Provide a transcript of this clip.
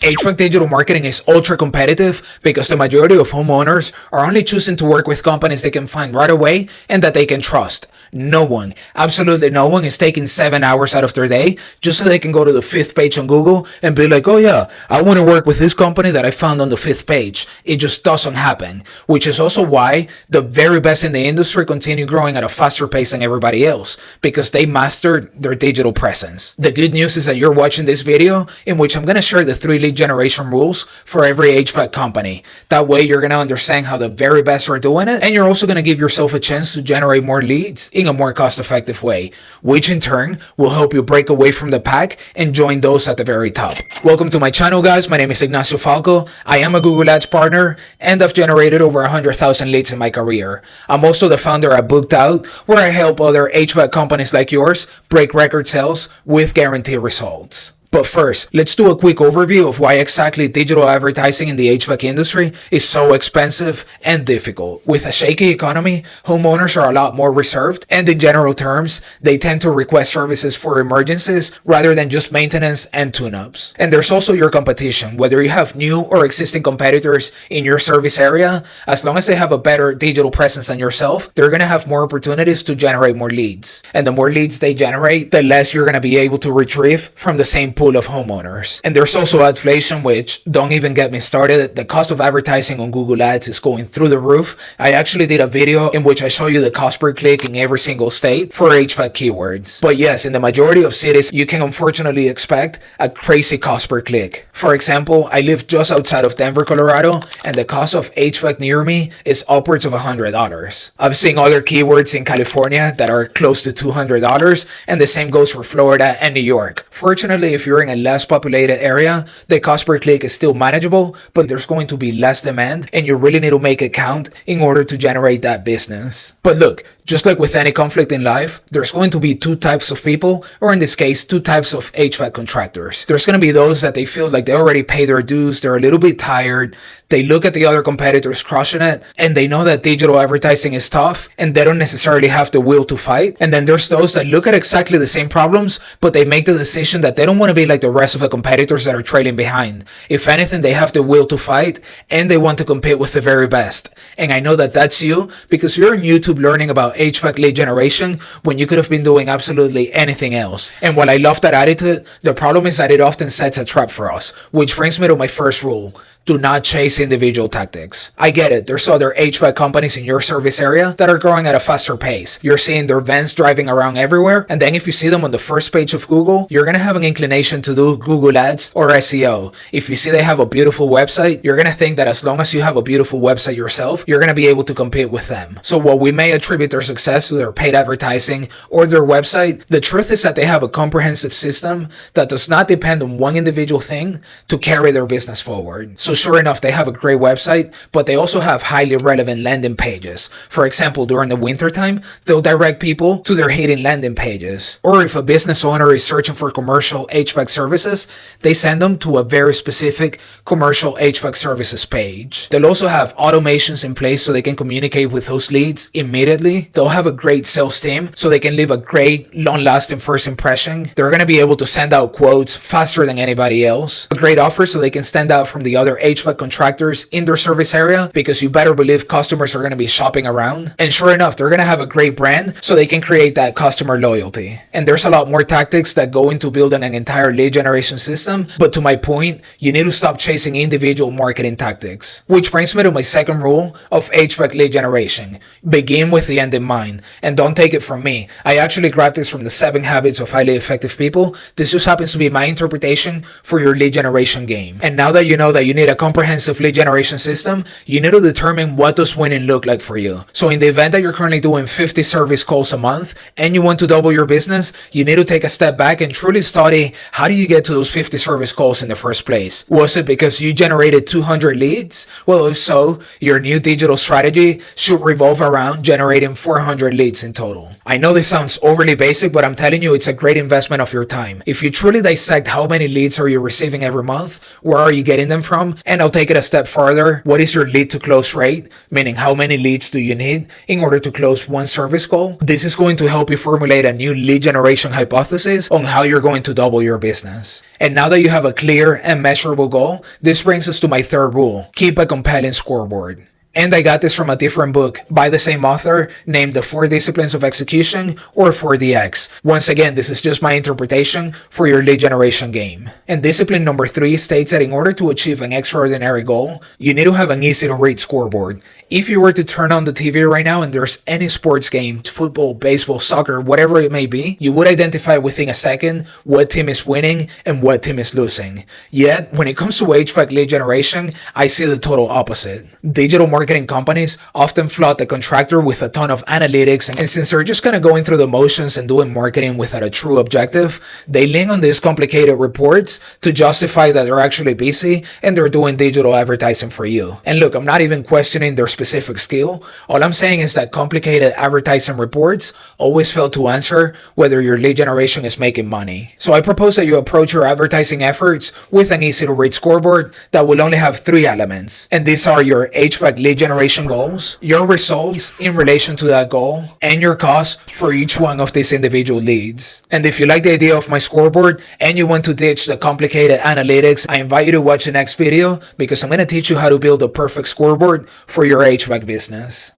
HVAC digital marketing is ultra competitive because the majority of homeowners are only choosing to work with companies they can find right away and that they can trust. No one, absolutely no one is taking 7 hours out of their day just so they can go to the 5th page on Google and be like, oh yeah, I want to work with this company that I found on the 5th page. It just doesn't happen, which is also why the very best in the industry continue growing at a faster pace than everybody else because they mastered their digital presence. The good news is that you're watching this video in which I'm going to share the 3 lead generation rules for every HVAC company. That way you're going to understand how the very best are doing it, and you're also going to give yourself a chance to generate more leads in a more cost-effective way, which in turn will help you break away from the pack and join those at the very top. Welcome to my channel, guys. My name is Ignacio Falco. I am a Google Ads partner and I've generated over 100,000 leads in my career. I'm also the founder at BookedOut, where I help other HVAC companies like yours break record sales with guaranteed results. But first, let's do a quick overview of why exactly digital advertising in the HVAC industry is so expensive and difficult. With a shaky economy, homeowners are a lot more reserved, and in general terms, they tend to request services for emergencies rather than just maintenance and tune-ups. And there's also your competition. Whether you have new or existing competitors in your service area, as long as they have a better digital presence than yourself, they're going to have more opportunities to generate more leads. And the more leads they generate, the less you're going to be able to retrieve from the same pool of homeowners. And there's also adflation, which don't even get me started. The cost of advertising on Google Ads is going through the roof. I actually did a video in which I show you the cost per click in every single state for HVAC keywords. But yes, in the majority of cities, you can unfortunately expect a crazy cost per click. For example, I live just outside of Denver, Colorado, and the cost of HVAC near me is upwards of $100. I've seen other keywords in California that are close to $200, and the same goes for Florida and New York. Fortunately, if you're in a less populated area, the cost per click is still manageable, but there's going to be less demand and you really need to make it count in order to generate that business. But look, just like with any conflict in life, there's going to be 2 types of people, or in this case, 2 types of HVAC contractors. There's going to be those that they feel like they already paid their dues, they're a little bit tired, they look at the other competitors crushing it, and they know that digital advertising is tough, and they don't necessarily have the will to fight. And then there's those that look at exactly the same problems, but they make the decision that they don't want to be like the rest of the competitors that are trailing behind. If anything, they have the will to fight, and they want to compete with the very best. And I know that that's you, because you're on YouTube learning about HVAC lead generation when you could have been doing absolutely anything else. And while I love that attitude, the problem is that it often sets a trap for us, which brings me to my first rule. Do not chase individual tactics. I get it. There's other HVAC companies in your service area that are growing at a faster pace. You're seeing their vans driving around everywhere. And then if you see them on the first page of Google, you're going to have an inclination to do Google Ads or SEO. If you see they have a beautiful website, you're going to think that as long as you have a beautiful website yourself, you're going to be able to compete with them. So while we may attribute their success to their paid advertising or their website, the truth is that they have a comprehensive system that does not depend on one individual thing to carry their business forward. So sure enough, they have a great website, but they also have highly relevant landing pages. For example, during the winter time, they'll direct people to their hidden landing pages. Or if a business owner is searching for commercial HVAC services, they send them to a very specific commercial HVAC services page. They'll also have automations in place so they can communicate with those leads immediately. They'll have a great sales team so they can leave a great long-lasting first impression. They're going to be able to send out quotes faster than anybody else. A great offer so they can stand out from the other HVAC contractors in their service area, because you better believe customers are going to be shopping around. And sure enough, they're going to have a great brand so they can create that customer loyalty. And there's a lot more tactics that go into building an entire lead generation system. But to my point, you need to stop chasing individual marketing tactics. Which brings me to my second rule of HVAC lead generation. Begin with the end in mind. And don't take it from me. I actually grabbed this from the 7 Habits of Highly Effective People. This just happens to be my interpretation for your lead generation game. And now that you know that you need a comprehensive lead generation system, you need to determine what does winning look like for you. So in the event that you're currently doing 50 service calls a month and you want to double your business, you need to take a step back and truly study, how do you get to those 50 service calls in the first place? Was it because you generated 200 leads? Well, if so, your new digital strategy should revolve around generating 400 leads in total. I know this sounds overly basic, but I'm telling you, it's a great investment of your time. If you truly dissect how many leads are you receiving every month, where are you getting them from, And I'll take it a step further. What is your lead to close rate? Meaning how many leads do you need in order to close one service call? This is going to help you formulate a new lead generation hypothesis on how you're going to double your business. And now that you have a clear and measurable goal, this brings us to my third rule. Keep a compelling scoreboard. And I got this from a different book by the same author named The 4 Disciplines of Execution, or 4DX. Once again, this is just my interpretation for your lead generation game. And discipline number 3 states that in order to achieve an extraordinary goal, you need to have an easy-to-read scoreboard. If you were to turn on the TV right now and there's any sports game, football, baseball, soccer, whatever it may be, you would identify within a second what team is winning and what team is losing. Yet, when it comes to HVAC lead generation, I see the total opposite. Digital marketing companies often flood the contractor with a ton of analytics, and since they're just kind of going through the motions and doing marketing without a true objective, they lean on these complicated reports to justify that they're actually busy and they're doing digital advertising for you. And look, I'm not even questioning their specific skill. All I'm saying is that complicated advertising reports always fail to answer whether your lead generation is making money. So I propose that you approach your advertising efforts with an easy-to-read scoreboard that will only have 3 elements. And these are your HVAC lead generation goals, your results in relation to that goal, and your cost for each one of these individual leads. And if you like the idea of my scoreboard and you want to ditch the complicated analytics, I invite you to watch the next video because I'm going to teach you how to build a perfect scoreboard for your HVAC business.